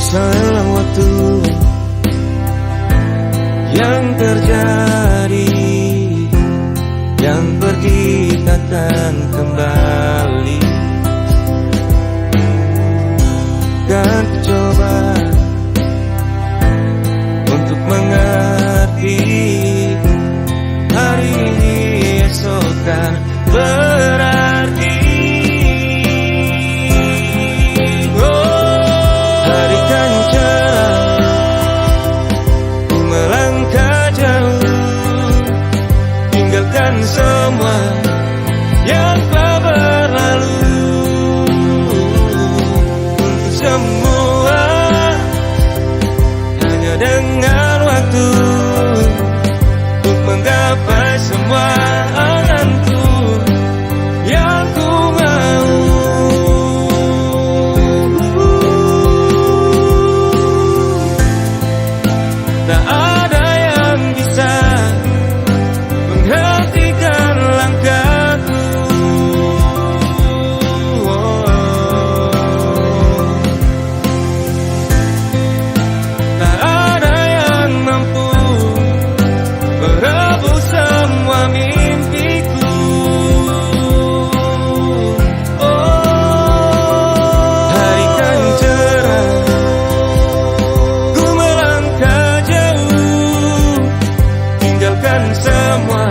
Selang waktu yang terjadi, yang pergi takkan kembali. Dan ku coba untuk mengerti, hari ini esok kan berarti. Semua yang telah berlalu, untuk semua hanya dengan waktu, untuk menggapai semua anganku yang ku mau. Tak ada yang bisa menghentikan langkahku. Tak ada yang mampu merebut semua mimpiku. Hari kan cerah, ku melangkah jauh, tinggalkan semua